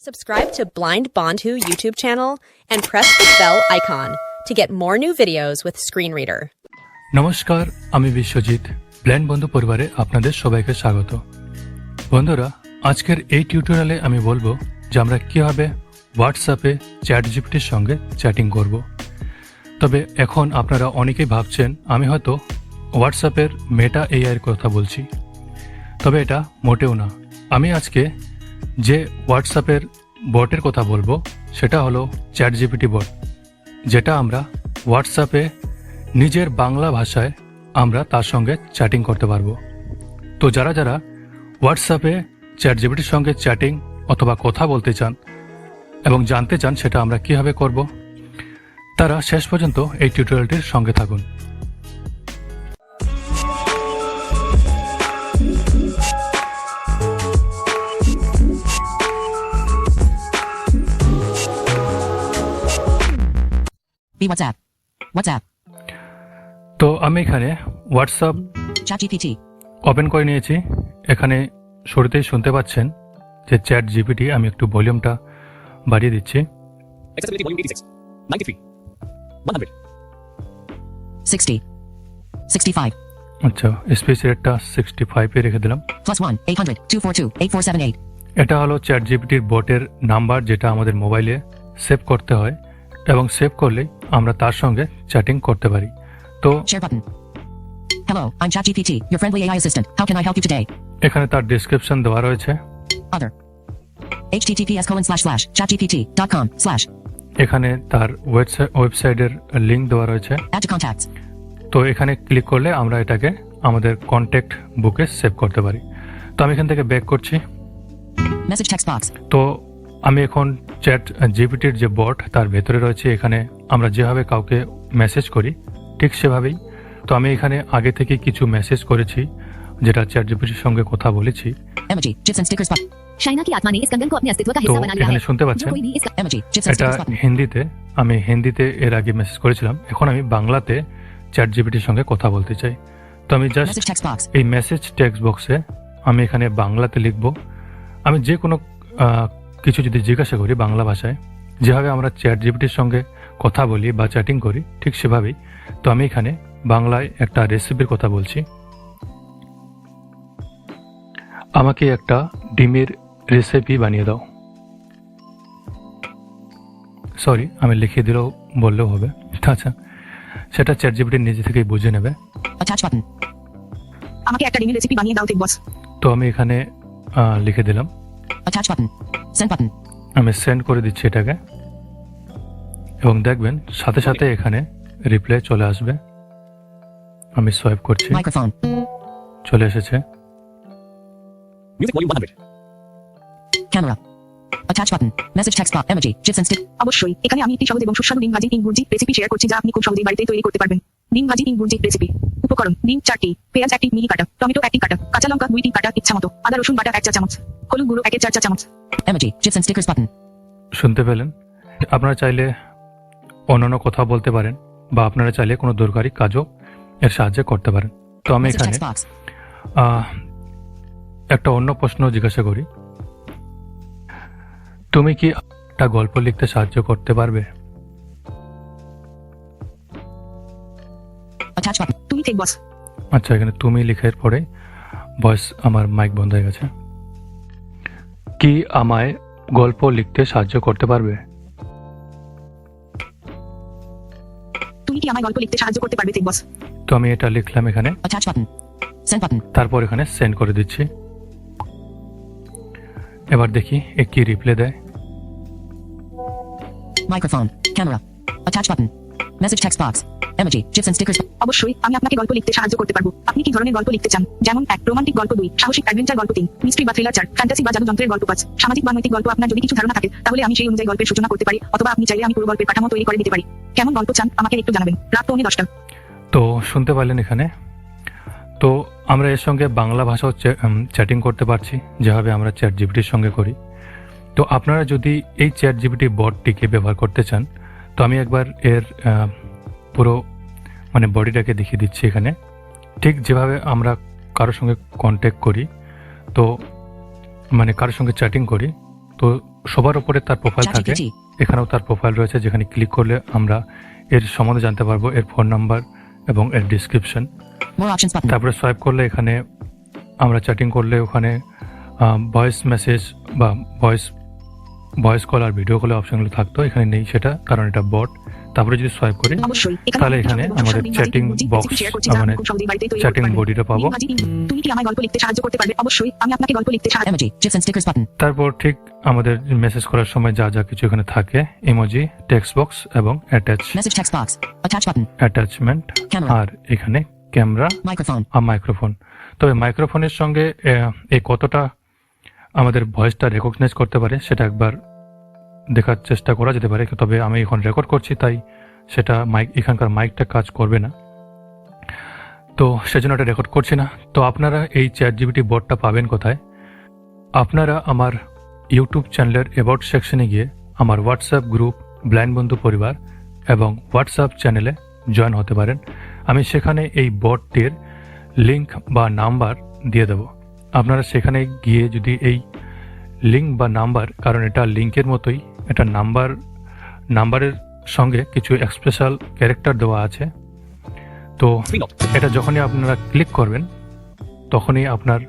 Subscribe to Blind Bondhu YouTube channel and press the bell icon to get more new videos with Screen Reader. নমস্কার, আমি Biswajit. Blind বন্ধু পরিবারে আপনাদের সবাইকে স্বাগত। বন্ধুরা, আজকের এই টিউটোরিয়ালে আমি বলবো যে আমরা কিভাবে হোয়াটসঅ্যাপে চ্যাটজিপিটির সঙ্গে চ্যাটিং করব। তবে এখন আপনারা অনেকেই ভাবছেন আমি হয়তো হোয়াটসঅ্যাপের মেটা এআইয়ের কথা বলছি। তবে এটা মোটেও না। আমি আজকে যে হোয়াটসঅ্যাপের বটের কথা বলবো সেটা হলো চ্যাটজিপিটি বট, যেটা আমরা হোয়াটসঅ্যাপে নিজের বাংলা ভাষায় আমরা তার সঙ্গে চ্যাটিং করতে পারবো। তো যারা যারা হোয়াটসঅ্যাপে চ্যাটজিপিটির সঙ্গে চ্যাটিং অথবা কথা বলতে চান এবং জানতে চান সেটা আমরা কিভাবে করব, তারা শেষ পর্যন্ত এই টিউটোরিয়ালটির সঙ্গে থাকুন। WhatsApp তো আমি এখানে হোয়াটসঅ্যাপ ChatGPT ওপেন করে নিয়েছি। এখানে শুরুতেই শুনতে পাচ্ছেন যে চ্যাট জিপিটি। আমি একটু ভলিউমটা বাড়িয়ে দিচ্ছি। Accessibility volume 86, 93, 100. 60 65 আচ্ছা, স্পেস রেটটা 65-এ রেখে দিলাম। +1 800 242 8478 এটা হলো চ্যাট জিপিটির বটের নাম্বার, যেটা আমাদের মোবাইলে সেভ করতে হয় এবং সেভ করলেই আমরা তার সঙ্গে চ্যাটিং করতে পারি। তো Share button. Hello, I'm ChatGPT, your friendly AI assistant. How can I help you today? এখানে তার ডেসক্রিপশন দেওয়া রয়েছে। Other. https://chatgpt.com/ এখানে তার ওয়েবসাইটের লিঙ্ক দেওয়া রয়েছে। Add to contacts. তো এখানে ক্লিক করলে আমরা এটাকে আমাদের কন্ট্যাক্ট বুকে সেভ করতে পারি। তো আমি এখান থেকে ব্যাক করছি। Message text box. তো আমি এখন চ্যাট জিপিটির যে বট তার ভেতরে রয়েছে। এখানে আমরা যেভাবে কাউকে মেসেজ করি ঠিক সেভাবেই। তো আমি এখানে আগে থেকে কিছু মেসেজ করেছি যেটা চ্যাট জিপিটির সঙ্গে কথা বলেছি। Emoji, GIFs and stickers button. Shaina की आत्मा ने इस कंगन को अपने अस्तित्व का তো हिस्सा बना लिया এখানে है শুনতে जो পাচ্ছেন कोई भी इस Emoji, GIFs and এটা stickers button. হিন্দিতে। আমি হিন্দিতে এর আগে মেসেজ করেছিলাম। এখন আমি বাংলাতে চ্যাট জিপিটির সঙ্গে কথা বলতে চাই। তো আমি জাস্ট Message text box. এই মেসেজ টেক্সট বক্সে আমি এখানে বাংলাতে লিখব। আমি যে কোনো কিছু যদি জিজ্ঞাসা করি বাংলা ভাষায়, যেভাবে আমরা চ্যাট জিপিটির সঙ্গে কথা বলি বা চ্যাটিং করি ঠিক সেভাবেই। তো আমি এখানে বাংলায় একটা রেসিপির কথা বলছি। আমাকে একটা ডিমের রেসিপি বানিয়ে দাও। সরি, আমি লিখে দিলেও বললেও হবে। আচ্ছা, সেটা চ্যাট জিপিটি নিজে থেকেই বুঝে নেবে। Attach button. আমাকে একটা ডিমের রেসিপি বানিয়ে দাও ঠিক বস তো আমি এখানে লিখে দিলাম। Attach button. Send button. আমি সেন্ড করে দিচ্ছি এটাকে এবং দেখবেন সাথে সাথে এখানে রিপ্লাই চলে আসবে। আমি সোয়াইপ করছি, Microphone. চলে এসেছে। Music volume 100. Camera. Attach button. Message text box. Emoji, GIFs and stick. অবশ্যই এখানে আমি একটি সহজ এবং সুস্বাদু ডিম ভাজি ডিম ভুর্জি রেসিপি শেয়ার করছি যা আপনি খুব সহজেই বাড়িতে তৈরি করতে পারবেন। ডিম ভাজি ডিম ভুর্জি রেসিপি। উপকরণ: ডিম 4টি, পেঁয়াজ 1টি মিহি কাটা, টমেটো 1টি কাটা, কাঁচা লঙ্কা 2টি কাটা ইচ্ছামতো, আদা রসুন বাটা 1 চা চামচ, হলুদ গুঁড়ো 1/4 চা চামচ। Emoji, GIFs and stickers button. শুনতে পেলেন? আপনারা চাইলে অন্যান্য কথা বলতে পারেন বা আপনারা চাইলে কোনো দরকারি কাজও এর সাহায্যে করতে পারেন। তো আমি Message এখানে text box. একটা অন্য প্রশ্ন জিজ্ঞাসা করি। তুমি কি একটা গল্প লিখতে সাহায্য করতে পারবে? Attach button. তুমি ঠিক বস আচ্ছা, এখানে তুমি লিখার পরে ভয়েস আমার মাইক বন্ধ হয়ে গেছে। কি আমায় গল্প লিখতে সাহায্য করতে পারবে? তুমি কি আমায় গল্প লিখতে সাহায্য করতে পারবে ঠিক বস তো আমি এটা লিখলাম এখানে, Attach button. Send button. তারপর এখানে সেন্ড করে দিচ্ছি। এবার দেখি এ কি রিপ্লাই দেয়। Microphone. Camera. Attach button. Message text box. Emoji, GIFs and stickers. অবশ্যই আমি আপনাকে গল্প লিখতে সাহায্য করতে পারবো। আপনি কি ধরনের গল্প লিখতে চান? যেমন 1 রোমান্টিক গল্প, 2 সাহসিক অ্যাডভেঞ্চার গল্প, 3 মিস্ট্রি বা থ্রিলার, 4 ফ্যান্টাসি বা জাদুযন্ত্রের গল্প, 5 সামাজিক বা নৈতিক গল্প। আপনার যদি কিছু ধারণা থাকে তাহলে আমি সেই অনুযায়ী গল্পের সূচনা করতে পারি, অথবা আপনি চাইলে আমি পুরো গল্পের কাঠামো তৈরি করে দিতে পারি। কেমন গল্প চান আমাকে একটু জানাবেন। রাত 10:10। তো শুনতে পারলেন এখানে। তো আমরা এর সঙ্গে বাংলা ভাষাও চ্যাটিং করতে পারছি যেভাবে আমরা চ্যাট জিপিটির সঙ্গে করি। তো আপনারা যদি এই চ্যাট জিপিটি বটটিকে ব্যবহার করতে চান, তো আমি একবার এর পুরো বডিটাকে দেখিয়ে দিচ্ছি এখানে। ঠিক যেভাবে আমরা কারোর সঙ্গে কন্ট্যাক্ট করি, তো কারোর সঙ্গে চ্যাটিং করি, তো সবার উপরে তার প্রোফাইল থাকে, ChatGPT. এখানেও তার প্রোফাইল রয়েছে, যেখানে ক্লিক করলে আমরা এর সম্বন্ধে জানতে পারবো, এর ফোন নাম্বার এবং এর ডিসক্রিপশন। More options button. তারপরে সোয়াইপ করলে এখানে আমরা চ্যাটিং করলে ওখানে ভয়েস মেসেজ বা ভয়েস কল আর ভিডিও কলের অপশনগুলো থাকতো, এখানে নেই সেটা, কারণ এটা বট। তারপরে যদি সোয়াইপ করি অবশ্যই তাহলে এখানে আমাদের চ্যাটিং বক্স মানে চ্যাটিং বডিটা পাবো। তুমি কি আমায় গল্প লিখতে সাহায্য করতে পারবে? অবশ্যই, আমি আপনাকে গল্প লিখতে সাহায্য Emoji, GIFs and stickers button. তারপর ঠিক আমাদের মেসেজ করার সময় যা যা কিছু এখানে থাকে, ইমোজি, টেক্সট বক্স এবং Message text box. Attach button. Attachment, Camera. আর এখানে ক্যামেরা Microphone. আর মাইক্রোফোন। তবে মাইক্রোফোনের সঙ্গে এই কতটা আমাদের ভয়েসটা রেকগনাইজ করতে পারে সেটা একবার দেখার চেষ্টা করা যেতে পারে, তবে আমি এখন রেকর্ড করছি তাই সেটা এখানকার মাইকটা কাজ করবে না, তো সেজন্য এটা রেকর্ড করছি না। তো আপনারা এই ChatGPT বটটা পাবেন কোথায়? আপনারা আমার ইউটিউব চ্যানেলের অ্যাবাউট সেকশনে গিয়ে আমার হোয়াটসঅ্যাপ গ্রুপ ব্লাইন্ড বন্ধু পরিবার এবং হোয়াটসঅ্যাপ চ্যানেলে জয়েন হতে পারেন। আমি সেখানে এই বটটির লিংক বা নাম্বার দিয়ে দেব। আপনারা সেখানে গিয়ে যদি এই লিংক বা নাম্বার, কারণ এটা লিংকের মতোই, এটা নাম্বারের সঙ্গে কিছু স্পেশাল ক্যারেক্টার দেওয়া আছে, তো Screen lock. এটা যখনই আপনারা ক্লিক করবেন তখনই আপনার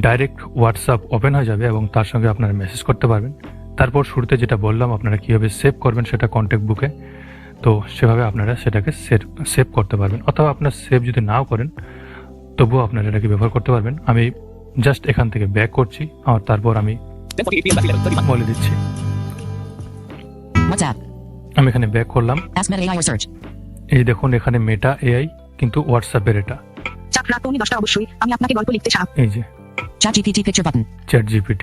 ডাইরেক্ট হোয়াটসঅ্যাপ ওপেন হয়ে যাবে এবং তার সঙ্গে আপনারা মেসেজ করতে পারবেন। তারপর শুরুতে যেটা বললাম আপনারা কীভাবে সেভ করবেন সেটা কন্ট্যাক্ট বুকে, তো সেভাবে আপনারা সেটাকে সেভ করতে পারবেন, অথবা আপনার সেভ যদি নাও করেন তবুও আপনারা এটাকে ব্যবহার করতে পারবেন। আমি জাস্ট এখান থেকে ব্যাক করছি আর তারপর আমি 10:48 p.m. battery level 31. বলে দিচ্ছি। WhatsApp. আমি এখানে ব্যাক করলাম, Ask Meta AI or search. এই দেখুন এখানে মেটা এআই, কিন্তু হোয়াটসঅ্যাপের এটা, চাপ রাত পৌনে 10টা। অবশ্যই, আমি আপনাকে গল্প লিখতে সাহায্য এই যে ChatGPT picture button. ChatGPT,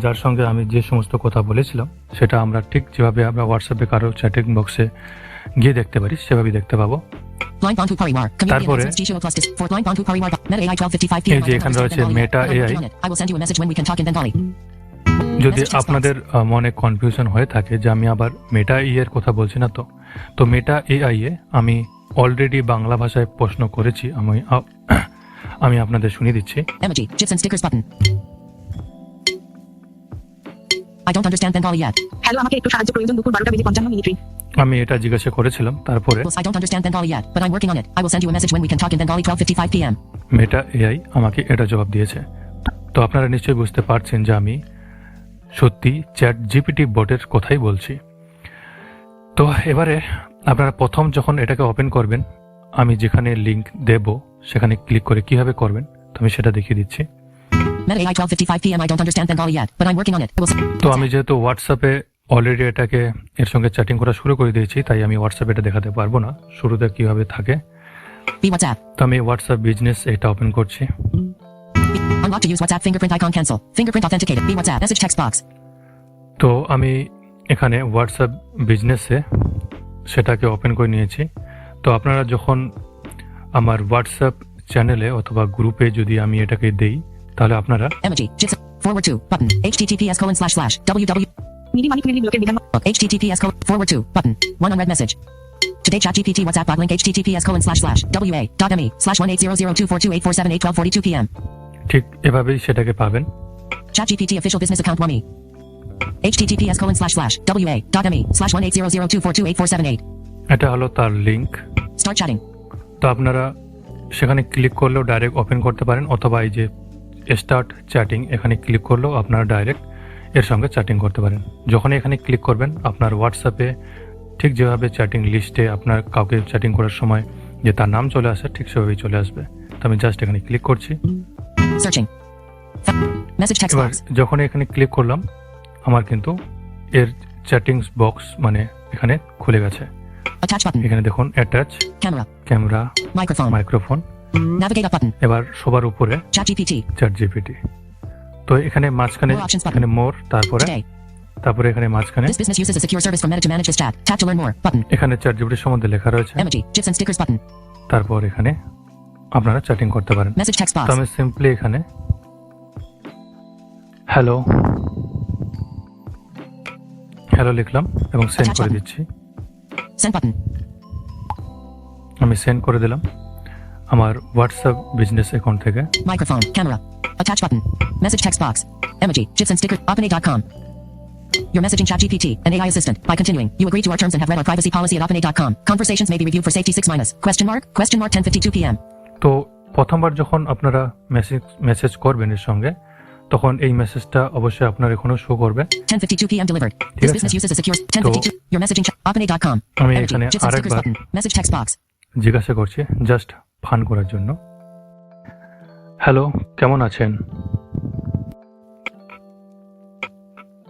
যার সঙ্গে আমি যে সমস্ত কথা বলেছিলাম সেটা আমরা ঠিক যেভাবে আমরা হোয়াটসঅ্যাপে কারো চ্যাটিং বক্সে গিয়ে দেখতে পারি সেভাবেই দেখতে পাবো। Blind Bondhu Pariwar. Community তারপরে announcements G Show plus this. Fourth line Bondhu Pariwar. Meta AI 12:55 p.m. এই যে এখানে রয়েছে Meta AI। I will send you a message when we can talk in Bengali. যদি Message text আপনাদের মনে confusion হয়ে থাকে যে আমি আবার মেটা এর কথা বলছি না, তো মেটা এআই এ আমি অলরেডি বাংলা ভাষায় প্রশ্ন করেছি, আমি আপনাদের শুনিয়ে দিচ্ছি। Emoji, GIFs and stickers button. I don't understand Bengali yet. Hello, আমাকে একটু সাহায্য প্রয়োজন দুপুর 12:55 আমি এটা জিজ্ঞাসা করেছিলাম, তারপরে I don't understand Bengali yet, but I'm working on it. I will send you a message when we can talk in Bengali 12:55 p.m. Meta AI আমাকে এটা জবাব দিয়েছে। তো আপনারা নিশ্চয়ই বুঝতে পারছেন যে আমি সত্যি ChatGPT বটের কথাই বলছি। তো এবারে আপনারা প্রথম যখন এটাকে ওপেন করবেন, আমি যেখানে লিংক দেব সেখানে ক্লিক করে কিভাবে করবেন তো আমি সেটা দেখিয়ে দিচ্ছি। Meta AI 12:55 p.m. I don't understand Bengali yet, but I'm working on it. I will তো আমি যেহেতু হোয়াটসঅ্যাপে অলরেডি এটাকে এর সঙ্গে চ্যাটিং করা শুরু করে দিয়েছি, তাই আমি হোয়াটসঅ্যাপে এটা দেখাতে পারবো না শুরুতে কিভাবে থাকে। be WhatsApp. তো আমি হোয়াটসঅ্যাপ বিজনেস এটা ওপেন করছি। Unlock to use WhatsApp fingerprint icon cancel. Fingerprint authenticated. Be WhatsApp. Message text box. তো আমি এখানে হোয়াটসঅ্যাপ বিজনেসে সেটাকে ওপেন করে নিয়েছি। তো আপনারা যখন আমার হোয়াটসঅ্যাপ চ্যানেলে অথবা গ্রুপে যদি আমি এটাকে দেই তাহলে আপনারা Emoji, GIFs, forward to, button, https://www. মিডি money friendly ব্লকের বিধান https forward to, button, one unread message. Today ChatGPT WhatsApp bot link https://wa.me/180024284781242 p.m. ঠিক এভাবেই সেটাকে পাবেন। ChatGPT official business account WAMI. https://wa.me/18002428478. এটা হলো তার লিংক। Start chatting. তো আপনারা সেখানে ক্লিক করলেও ডাইরেক্ট ওপেন করতে পারেন, অথবা এই যে স্টার্ট চ্যাটিং এখানে ক্লিক করলেও আপনারা ডাইরেক্ট এর সঙ্গে চ্যাটিং করতে পারেন। যখনই এখানে ক্লিক করবেন আপনার হোয়াটসঅ্যাপে ঠিক যেভাবে চ্যাটিং লিস্টে আপনার কাউকে চ্যাটিং করার সময় যে তার নাম চলে আসে ঠিক সেভাবেই চলে আসবে। তো আমি জাস্ট এখানে ক্লিক করছি। Searching. Message text এবার box. যখন এখানে ক্লিক করলাম আমার কিন্তু এর চ্যাটিংস বক্স মানে এখানে খুলে গেছে। Attach button. এখানে দেখুন attach, Camera. Camera, Microphone. Microphone, Navigate up button. এবার সবার উপরে ChatGPT. ChatGPT। তো এখানে মাঝখানে More options button. এখানে মোর, তারপরে Today. এখানে মাঝখানে This business uses a secure service from Meta to manage this chat. Tap to learn more. Button. এখানে ChatGPT সম্বন্ধে লেখা রয়েছে। Emoji, GIFs and stickers button. তারপর এখানে আপনারা চ্যাটিং করতে পারেন। Message text তো box. আমি সিম্পলি এখানে হ্যালো লিখলাম এবং সেন্ড করে দিচ্ছি। Send button. আমি সেন্ড করে দিলাম আমার হোয়াটসঅ্যাপ বিজনেস অ্যাকাউন্ট থেকে। Microphone. Camera. Attach button. Message text box. Emoji, GIFs and stickers. Opinate.com. your messaging ChatGPT, an AI assistant. By continuing, you agree to our terms and have read our privacy policy at OpenAI.com. Conversations may be reviewed for safety 6-. Question mark? 10:52 p.m. তো প্রথমবার যখন আপনারা message করবেন এর সঙ্গে, তখন এই মেসেজটা অবশ্যই আপনার এখনো শো করবে। 10:52 p.m. delivered. ঠিক This আছে। business uses a secure 10:52. Your messaging OpenAI.com. আমি Energy. এখানে Jits and stickers আরেকবার button. Message text box. জিজ্ঞাসা করছি, জাস্ট ফান করার জন্য। হ্যালো, কেমন আছেন?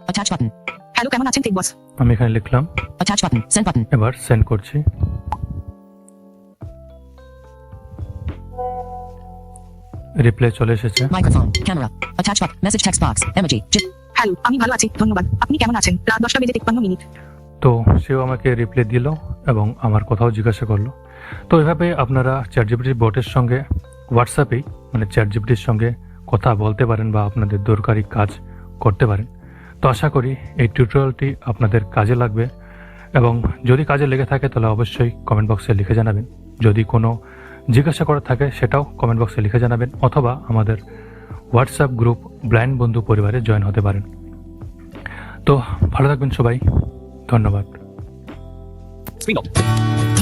Attach button. হ্যালো, কেমন আছেন টেক বস? আমি এখানে লিখলাম, Attach button. Send button. এবার সেন্ড করছি। রিপ্লাই চলে এসেছে। Microphone. Camera. Attach button. Message text box. Emoji. Hello, আমি ভালো আছি, ধন্যবাদ। আপনি কেমন আছেন? রাত 10:53। তো সেও আমাকে রিপ্লাই দিল এবং আমার কথাও জিজ্ঞাসা করলো। তো এভাবে আপনারা চ্যাটজিপিটি বটের সঙ্গে হোয়াটসঅ্যাপেই মানে চ্যাটজিপিটির সঙ্গে কথা বলতে পারেন বা আপনাদের দরকারি কাজ করতে পারেন। তো আশা করি এই টিউটোরিয়ালটি আপনাদের কাজে লাগবে, এবং যদি কাজে লেগে থাকে তাহলে অবশ্যই কমেন্ট বক্সে লিখে জানাবেন। যদি কোনো জিজ্ঞাসা করার থাকে সেটাও কমেন্ট বক্সে লিখে জানাবেন, অথবা আমাদের হোয়াটসঅ্যাপ গ্রুপ ব্লাইন্ড বন্ধু পরিবারে জয়েন হতে পারেন। তো ভালো থাকবেন সবাই, ধন্যবাদ। Screen locked.